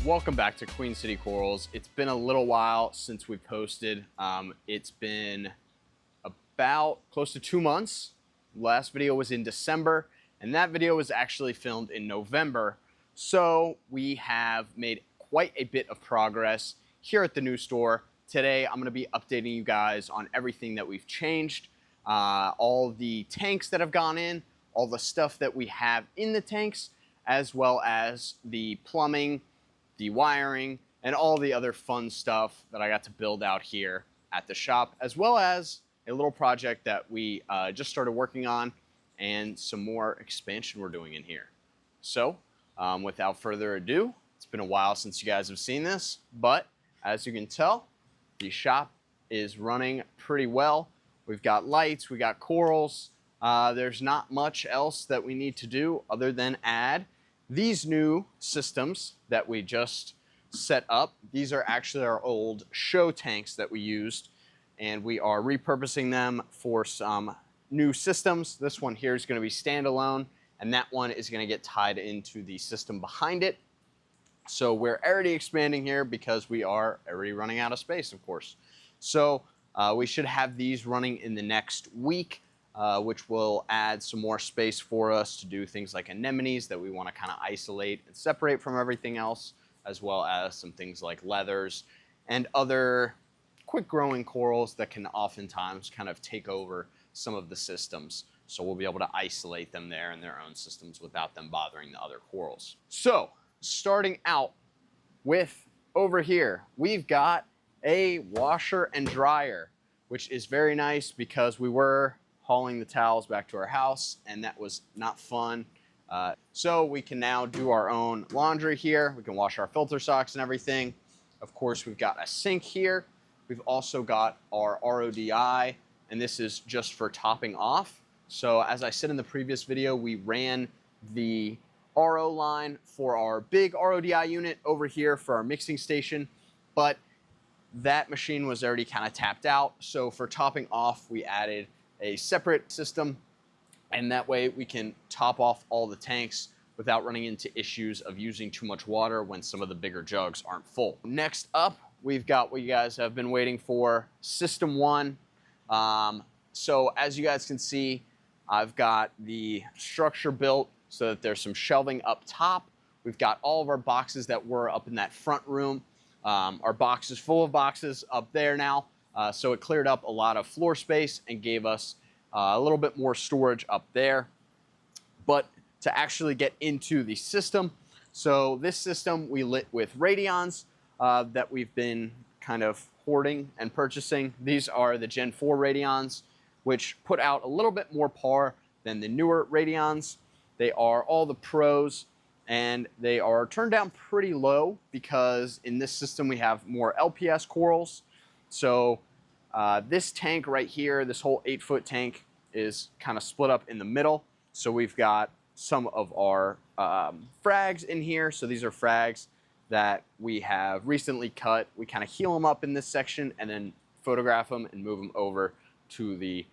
Welcome back to Queen City Corals. It's been a little while since we posted. It's been about close to 2 months. Last video was in December, and that video was actually filmed in November. So we have made quite a bit of progress here at the new store. Today, I'm gonna be updating you guys on everything that we've changed, all the tanks that have gone in, all the stuff that we have in the tanks, as well as the plumbing, the wiring, and all the other fun stuff that I got to build out here at the shop, as well as a little project that we just started working on and some more expansion we're doing in here. So without further ado, it's been a while since you guys have seen this, but as you can tell, the shop is running pretty well. We've got lights, we got corals. There's not much else that we need to do other than add these new systems that we just set up. These are actually our old show tanks that we used, and we are repurposing them for some new systems. This one here is going to be standalone, and that one is going to get tied into the system behind it. So we're already expanding here because we are already running out of space, of course. So we should have these running in the next week. Which will add some more space for us to do things like anemones that we want to kind of isolate and separate from everything else, as well as some things like leathers and other quick growing corals that can oftentimes kind of take over some of the systems. So we'll be able to isolate them there in their own systems without them bothering the other corals. So starting out with over here, we've got a washer and dryer, which is very nice because we were hauling the towels back to our house, and that was not fun. So we can now do our own laundry here. We can wash our filter socks and everything. Of course, we've got a sink here. We've also got our RODI, and this is just for topping off. So as I said in the previous video, we ran the RO line for our big RODI unit over here for our mixing station, but that machine was already kind of tapped out. So for topping off, we added a separate system, and that way we can top off all the tanks without running into issues of using too much water when some of the bigger jugs aren't full. Next up, we've got what you guys have been waiting for, System 1. So as you guys can see, I've got the structure built so that there's some shelving up top. We've got all of our boxes that were up in that front room. Our box is full of boxes up there now. So it cleared up a lot of floor space and gave us a little bit more storage up there. But to actually get into the system, so this system we lit with Radions that we've been kind of hoarding and purchasing. These are the Gen 4 Radions, which put out a little bit more par than the newer Radions. They are all the pros, and they are turned down pretty low because in this system we have more LPS corals. So this tank right here, this whole 8-foot tank, is kind of split up in the middle. So we've got some of our frags in here. So these are frags that we have recently cut. We kind of heal them up in this section and then photograph them and move them over to the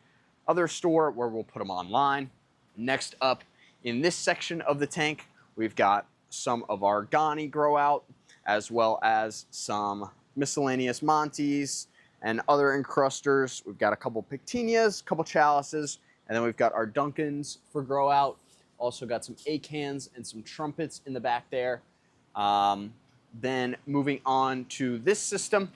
other store where we'll put them online. Next up in this section of the tank, we've got some of our Gani grow out, as well as some miscellaneous Montes and other encrusters. We've got a couple Pictinias, a couple Chalices, and then we've got our Duncans for grow out. Also got some Acans and some Trumpets in the back there. Then moving on to this system,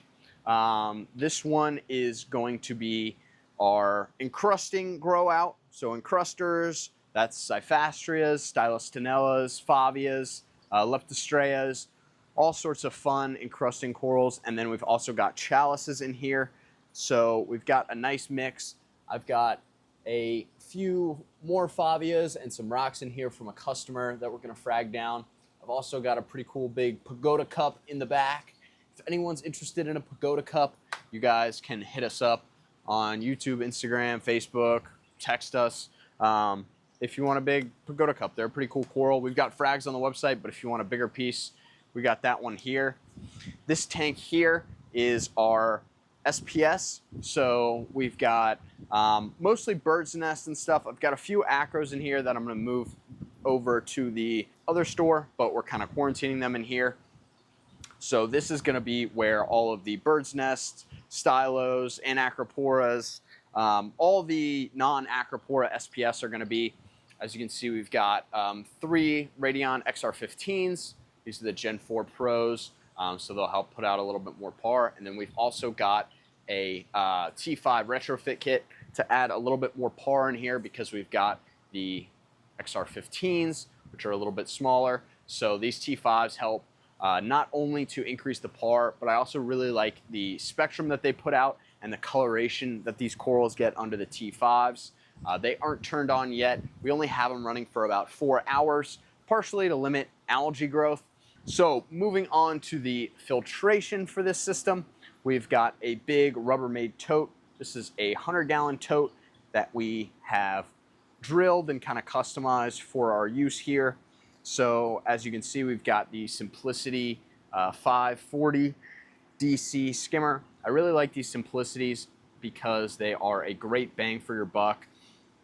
this one is going to be our encrusting grow out. So encrusters, that's Cyphastrias, Stylostenellas, Favias, Leptostreas, all sorts of fun encrusting corals. And then we've also got Chalices in here. So we've got a nice mix. I've got a few more Favias and some rocks in here from a customer that we're gonna frag down. I've also got a pretty cool big pagoda cup in the back. If anyone's interested in a pagoda cup, you guys can hit us up on YouTube, Instagram, Facebook, text us. If you want a big pagoda cup, they're a pretty cool coral. We've got frags on the website, but if you want a bigger piece, we got that one here. This tank here is our SPS. So we've got mostly bird's nest and stuff. I've got a few acros in here that I'm gonna move over to the other store, but we're kind of quarantining them in here. So this is going to be where all of the bird's nests, stylos, anacroporas, all the non-acropora SPS are going to be. As you can see, we've got 3 Radion XR15s. These are the Gen 4 Pros, so they'll help put out a little bit more par. And then we've also got a T5 retrofit kit to add a little bit more par in here, because we've got the XR15s, which are a little bit smaller. So these T5s help not only to increase the par, but I also really like the spectrum that they put out and the coloration that these corals get under the T5s. They aren't turned on yet. We only have them running for about 4 hours, partially to limit algae growth. So moving on to the filtration for this system, we've got a big Rubbermaid tote. This is a 100-gallon tote that we have drilled and kind of customized for our use here. So as you can see, we've got the Simplicity 540 DC skimmer. I really like these Simplicities because they are a great bang for your buck,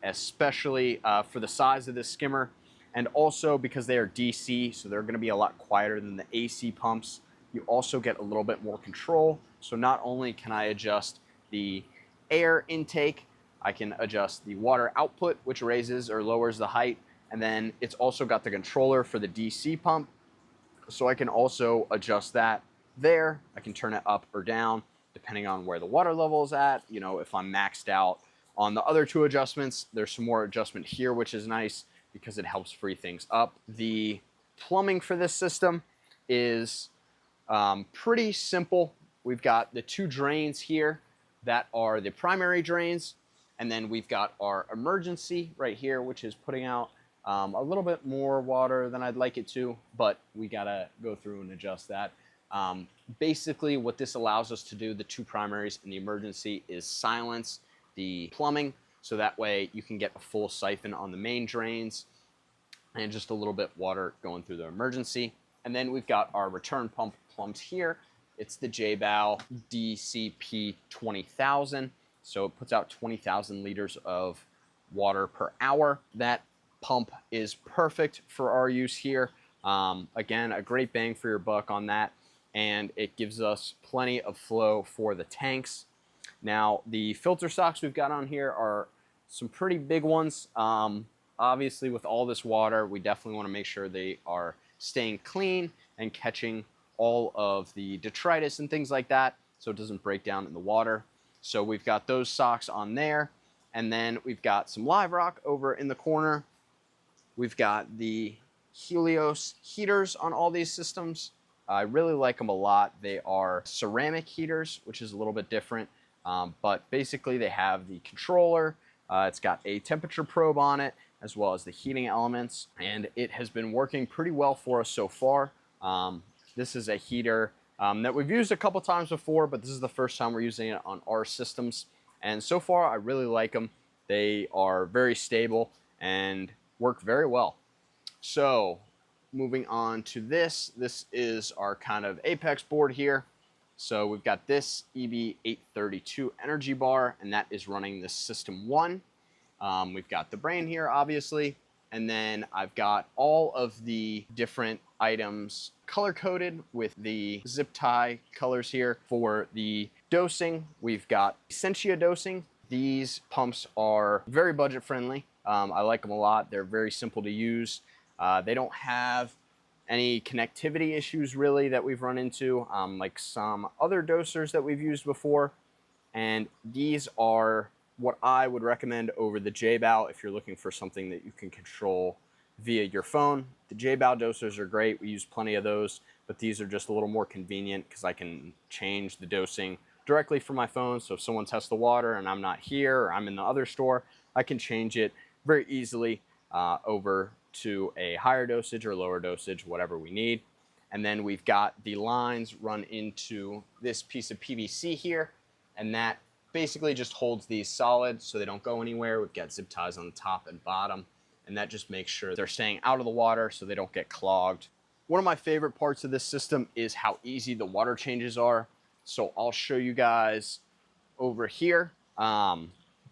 especially for the size of this skimmer, and also because they are DC, so they're going to be a lot quieter than the AC pumps. You also get a little bit more control. So not only can I adjust the air intake, I can adjust the water output, which raises or lowers the height, and then it's also got the controller for the DC pump, so I can also adjust that there. I can turn it up or down depending on where the water level is at. You know, if I'm maxed out on the other 2 adjustments, there's some more adjustment here, which is nice because it helps free things up. The plumbing for this system is pretty simple. We've got the 2 drains here that are the primary drains, and then we've got our emergency right here, which is putting out a little bit more water than I'd like it to, but we gotta go through and adjust that. Basically what this allows us to do, the 2 primaries in the emergency, is silence the plumbing, so that way you can get a full siphon on the main drains and just a little bit water going through the emergency. And then we've got our return pump plumbed here. It's the J-Bow DCP 20,000, so it puts out 20,000 liters of water per hour. That pump is perfect for our use here. Again, a great bang for your buck on that, and it gives us plenty of flow for the tanks. Now, the filter socks we've got on here are some pretty big ones. Obviously, with all this water, we definitely want to make sure they are staying clean and catching all of the detritus and things like that, so it doesn't break down in the water. So we've got those socks on there, and then we've got some live rock over in the corner. We've got the Helios heaters on all these systems. I really like them a lot. They are ceramic heaters, which is a little bit different, but basically they have the controller. It's got a temperature probe on it, as well as the heating elements, and it has been working pretty well for us so far. This is a heater that we've used a couple times before, but this is the first time we're using it on our systems, and so far I really like them. They are very stable and work very well. So moving on to this is our kind of apex board here. So we've got this EB832 energy bar, and that is running the System 1. We've got the brain here, obviously, and then I've got all of the different items color-coded with the zip tie colors here. For the dosing, we've got Essentia dosing. These pumps are very budget-friendly. I like them a lot. They're very simple to use. They don't have any connectivity issues really that we've run into, like some other dosers that we've used before. And these are what I would recommend over the J-Bow if you're looking for something that you can control via your phone. The J-Bow dosers are great. We use plenty of those, but these are just a little more convenient because I can change the dosing directly from my phone. So if someone tests the water and I'm not here or I'm in the other store, I can change it very easily over to a higher dosage or lower dosage, whatever we need. And then we've got the lines run into this piece of PVC here, and that basically just holds these solid so they don't go anywhere. We've got zip ties on the top and bottom, and that just makes sure they're staying out of the water so they don't get clogged. One of my favorite parts of this system is how easy the water changes are. So I'll show you guys over here.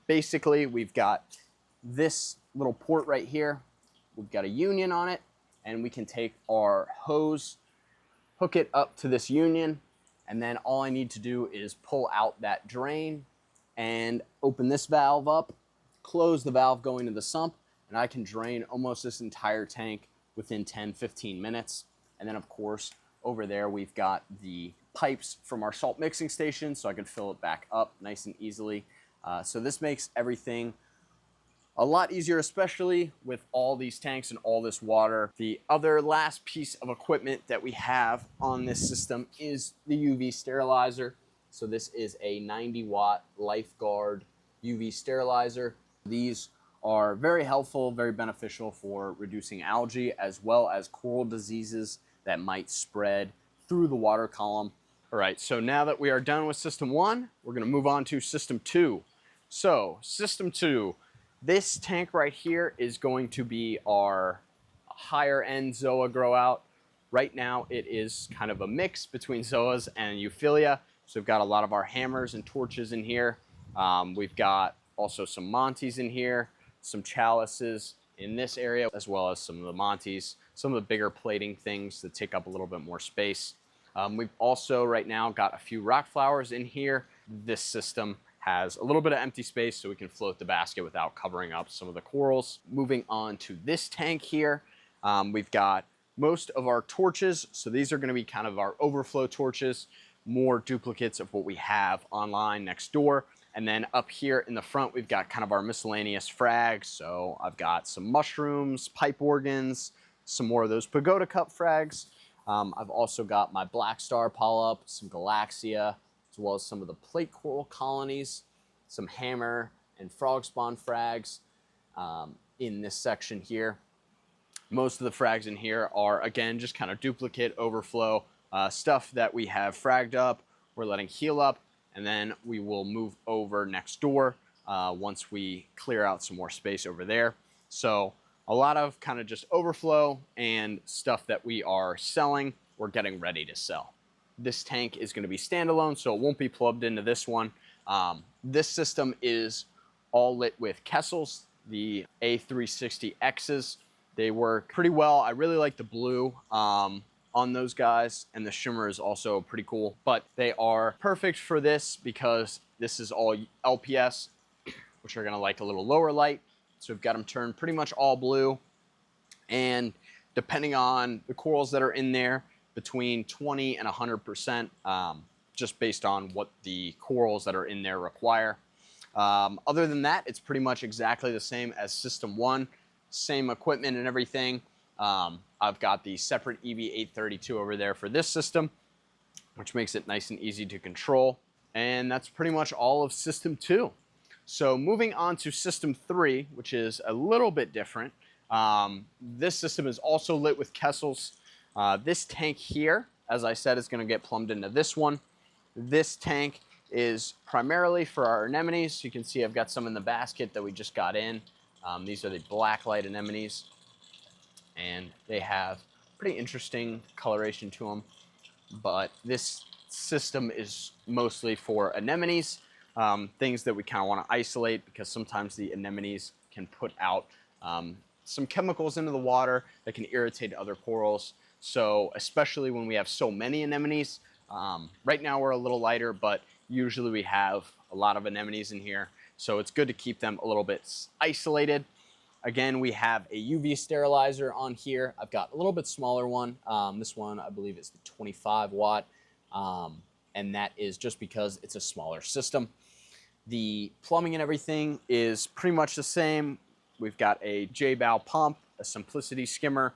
Basically, we've got this little port right here. We've got a union on it, and we can take our hose hook it up to this union, and then all I need to do is pull out that drain and open this valve up, close the valve going to the sump, and I can drain almost this entire tank within 10-15 minutes. And then of course, over there we've got the pipes from our salt mixing station, so I can fill it back up nice and easily. So this makes everything a lot easier, especially with all these tanks and all this water. The other last piece of equipment that we have on this system is the UV sterilizer. So this is a 90-watt LifeGuard UV sterilizer. These are very helpful, very beneficial for reducing algae as well as coral diseases that might spread through the water column. All right, so now that we are done with system 1, we're going to move on to system 2. So system 2, this tank right here is going to be our higher end Zoa grow out. Right now it is kind of a mix between Zoas and Euphyllia. So we've got a lot of our hammers and torches in here. We've got also some Montes in here, some chalices in this area, as well as some of the Montes, some of the bigger plating things that take up a little bit more space. We've also right now got a few rock flowers in here. This system has a little bit of empty space so we can float the basket without covering up some of the corals. Moving on to this tank here, we've got most of our torches. So these are going to be kind of our overflow torches, more duplicates of what we have online next door. And then up here in the front, we've got kind of our miscellaneous frags. So I've got some mushrooms, pipe organs, some more of those pagoda cup frags. I've also got my black star polyp, some Galaxia, as well as some of the plate coral colonies, some hammer and frog spawn frags in this section here. Most of the frags in here are, again, just kind of duplicate overflow stuff that we have fragged up, we're letting heal up, and then we will move over next door once we clear out some more space over there. So a lot of kind of just overflow and stuff that we are selling, we're getting ready to sell. This tank is going to be standalone, so it won't be plugged into this one. This system is all lit with Kessels, the A360Xs. They work pretty well. I really like the blue on those guys, and the shimmer is also pretty cool. But they are perfect for this because this is all LPS, which are going to like a little lower light. So we've got them turned pretty much all blue. And depending on the corals that are in there, between 20 and 100%, just based on what the corals that are in there require. Other than that, it's pretty much exactly the same as System 1, same equipment and everything. I've got the separate EV832 over there for this system, which makes it nice and easy to control. And that's pretty much all of System 2. So moving on to System 3, which is a little bit different. This system is also lit with Kessels. This tank here, as I said, is going to get plumbed into this one. This tank is primarily for our anemones. You can see I've got some in the basket that we just got in. These are the blacklight anemones, and they have pretty interesting coloration to them. But this system is mostly for anemones, things that we kind of want to isolate because sometimes the anemones can put out some chemicals into the water that can irritate other corals. So especially when we have so many anemones, right now we're a little lighter, but usually we have a lot of anemones in here. So it's good to keep them a little bit isolated. Again, we have a UV sterilizer on here. I've got a little bit smaller one. This one, I believe, is the 25 watt. And that is just because it's a smaller system. The plumbing and everything is pretty much the same. We've got a J-Bow pump, a Simplicity skimmer,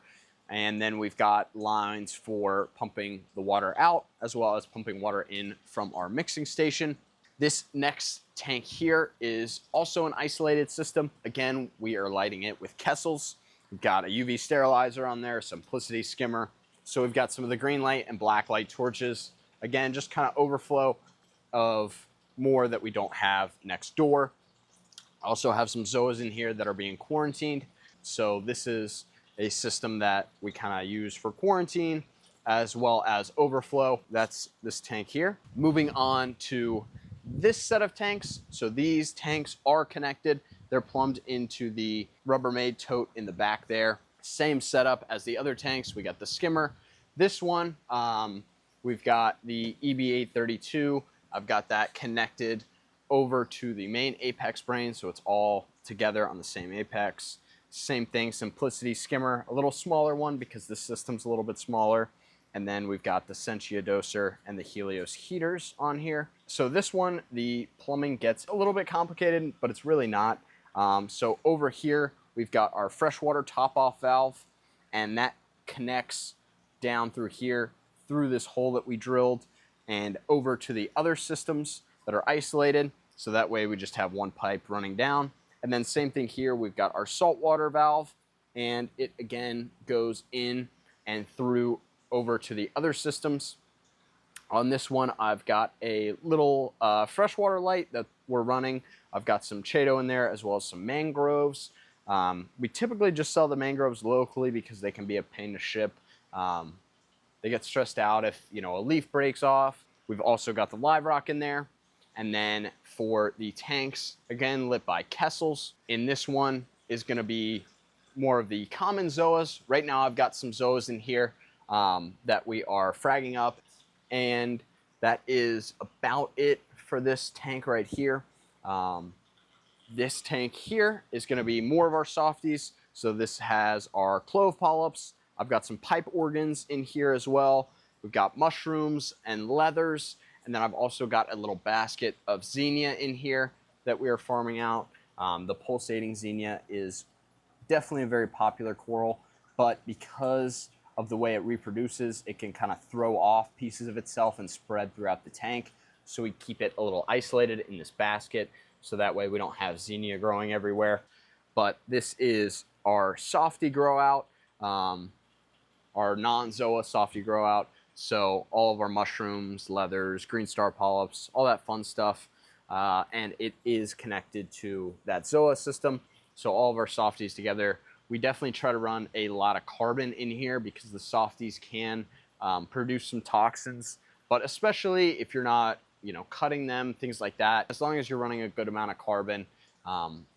and then we've got lines for pumping the water out as well as pumping water in from our mixing station. This next tank here is also an isolated system. Again, we are lighting it with Kessels. We've got a UV sterilizer on there, a Simplicity skimmer. So we've got some of the green light and black light torches. Again, just kind of overflow of more that we don't have next door. I also have some Zoas in here that are being quarantined. So this is a system that we kind of use for quarantine as well as overflow. That's this tank here. Moving on to this set of tanks. So these tanks are connected. They're plumbed into the Rubbermaid tote in the back there. Same setup as the other tanks. We got the skimmer, This one, we've got the EB832. I've got that connected over to the main apex brain, so it's all together on the same apex. Same thing, Simplicity skimmer, a little smaller one because the system's a little bit smaller. And then we've got the Sentia doser and the Helios heaters on here. So this one, the plumbing gets a little bit complicated, but it's really not. So over here, we've got our freshwater top-off valve, and that connects down through here, through this hole that we drilled, and over to the other systems that are isolated. So that way we just have one pipe running down. And then same thing here, we've got our saltwater valve, and it again goes in and through over to the other systems. On this one, I've got a little freshwater light that we're running. I've got some Chaeto in there as well as some mangroves. We typically just sell the mangroves locally because they can be a pain to ship. They get stressed out if, you know, a leaf breaks off. We've also got the live rock in there. And then for the tanks, again, lit by Kessels. In this one is gonna be more of the common Zoas. Right now I've got some Zoas in here that we are fragging up. And that is about it for this tank right here. This tank here is gonna be more of our softies. So this has our clove polyps. I've got some pipe organs in here as well. We've got mushrooms and leathers. And then I've also got a little basket of Xenia in here that we are farming out. The pulsating Xenia is definitely a very popular coral, but because of the way it reproduces, it can kind of throw off pieces of itself and spread throughout the tank. So we keep it a little isolated in this basket, so that way we don't have Xenia growing everywhere. But this is our softy grow out, our non-Zoa softy grow out. So all of our mushrooms, leathers, green star polyps, all that fun stuff. And it is connected to that Zoa system. So all of our softies together, we definitely try to run a lot of carbon in here because the softies can produce some toxins, but especially if you're not, you know, cutting them, things like that. As long as you're running a good amount of carbon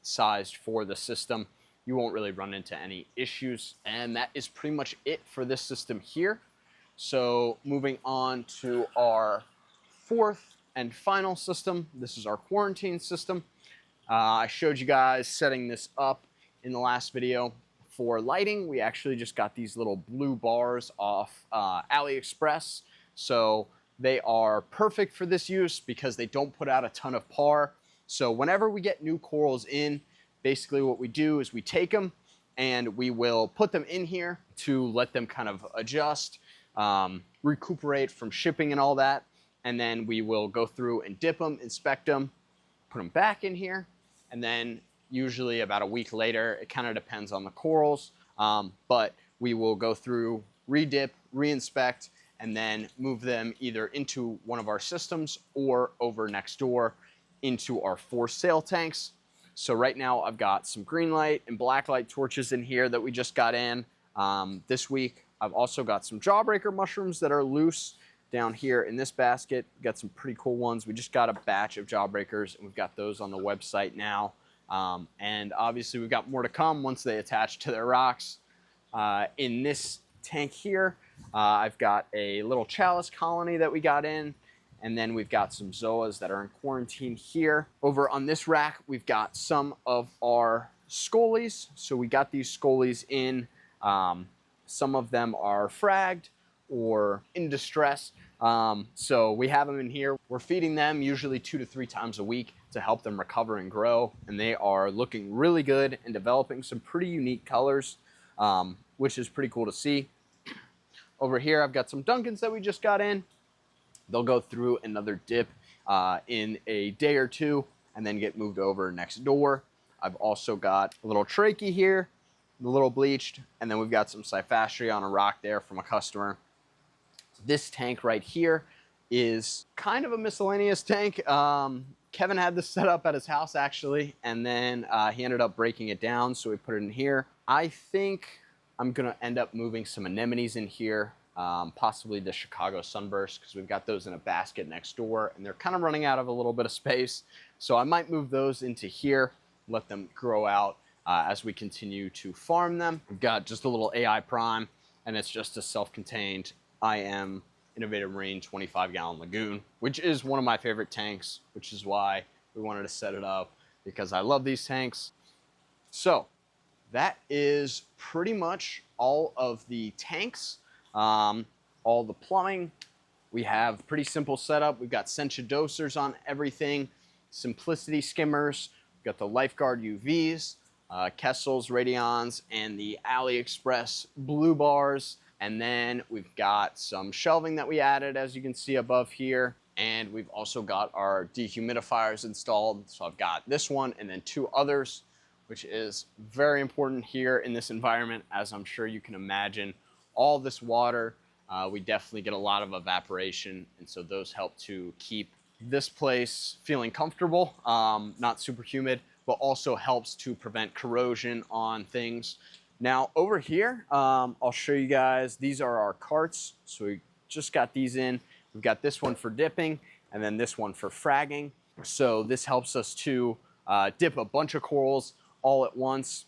sized for the system, you won't really run into any issues. And that is pretty much it for this system here. So moving on to our fourth and final system. This is our quarantine system. I showed you guys setting this up in the last video. For lighting, we actually just got these little blue bars off AliExpress. So they are perfect for this use because they don't put out a ton of par. So whenever we get new corals in, basically what we do is we take them and we will put them in here to let them kind of adjust, recuperate from shipping and all that. And then we will go through and dip them, inspect them, put them back in here. And then usually about a week later, it kind of depends on the corals, but we will go through, re-dip, re-inspect, and then move them either into one of our systems or over next door into our for sale tanks. So right now I've got some green light and black light torches in here that we just got in this week. I've also got some jawbreaker mushrooms that are loose down here in this basket. We've got some pretty cool ones. We just got a batch of jawbreakers and we've got those on the website now. And obviously we've got more to come once they attach to their rocks. In this tank here, I've got a little chalice colony that we got in, and then we've got some Zoas that are in quarantine here. Over on this rack, we've got some of our Scolies. So we got these Scolies in. Some of them are fragged or in distress. So we have them in here. We're feeding them usually 2 to 3 times a week to help them recover and grow. And they are looking really good and developing some pretty unique colors, which is pretty cool to see. Over here, I've got some Duncans that we just got in. They'll go through another dip in a day or two and then get moved over next door. I've also got a little trachea here, a little bleached, and then we've got some Cyphastria on a rock there from a customer. This tank right here is kind of a miscellaneous tank. Kevin had this set up at his house actually, and then he ended up breaking it down, so we put it in here. I think I'm gonna end up moving some anemones in here, possibly the Chicago sunburst, because we've got those in a basket next door, and they're kind of running out of a little bit of space. So I might move those into here, let them grow out as we continue to farm them. We've got just a little AI prime, and it's just a self-contained IM Innovative Marine 25-gallon Lagoon, which is one of my favorite tanks, which is why we wanted to set it up, because I love these tanks. So that is pretty much all of the tanks, all the plumbing. We have pretty simple setup. We've got Sencha dosers on everything, Simplicity skimmers, we've got the Lifeguard UVs, Kessel's Radions, and the AliExpress blue bars. And then we've got some shelving that we added, as you can see above here. And we've also got our dehumidifiers installed. So I've got this one and then 2 others, which is very important here in this environment. As I'm sure you can imagine, all this water, we definitely get a lot of evaporation. And so those help to keep this place feeling comfortable, not super humid, but also helps to prevent corrosion on things. Now over here, I'll show you guys, these are our carts. So we just got these in. We've got this one for dipping and then this one for fragging. So this helps us to dip a bunch of corals all at once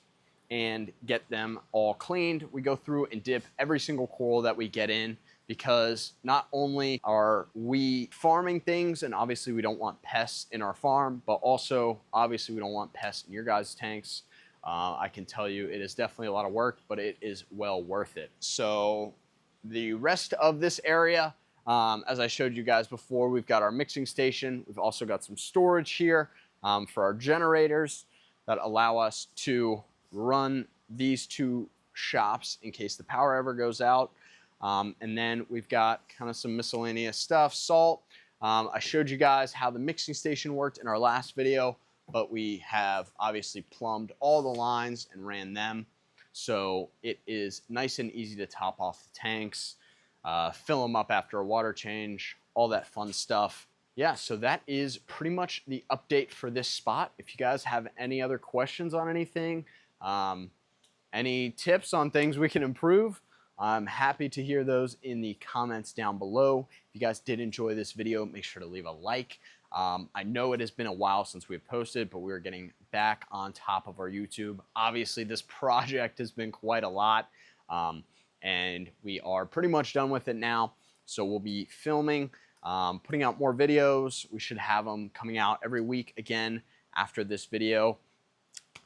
and get them all cleaned. We go through and dip every single coral that we get in, because not only are we farming things, and obviously we don't want pests in our farm, but also obviously we don't want pests in your guys' tanks. I can tell you it is definitely a lot of work, but it is well worth it. So the rest of this area, as I showed you guys before, we've got our mixing station. We've also got some storage here for our generators that allow us to run these 2 shops in case the power ever goes out. And then we've got kind of some miscellaneous stuff, salt. I showed you guys how the mixing station worked in our last video, but we have obviously plumbed all the lines and ran them. So it is nice and easy to top off the tanks, fill them up after a water change, all that fun stuff. Yeah, so that is pretty much the update for this spot. If you guys have any other questions on anything, any tips on things we can improve, I'm happy to hear those in the comments down below. If you guys did enjoy this video, make sure to leave a like. I know it has been a while since we've posted, but we're getting back on top of our YouTube. Obviously, this project has been quite a lot, and we are pretty much done with it now. So we'll be filming, putting out more videos. We should have them coming out every week again after this video.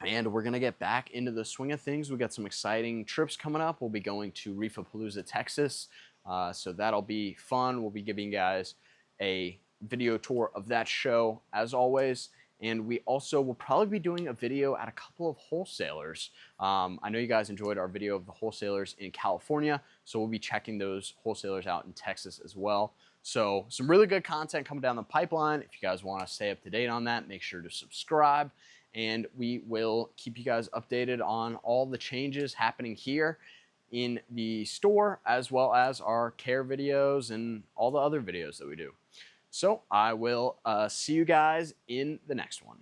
And we're going to get back into the swing of things. We've got some exciting trips coming up. We'll be going to Reefapalooza, Texas. So that'll be fun. We'll be giving you guys a video tour of that show, as always. And we also will probably be doing a video at a couple of wholesalers. I know you guys enjoyed our video of the wholesalers in California, so we'll be checking those wholesalers out in Texas as well. So some really good content coming down the pipeline. If you guys want to stay up to date on that, make sure to subscribe. And we will keep you guys updated on all the changes happening here in the store, as well as our care videos and all the other videos that we do. So I will see you guys in the next one.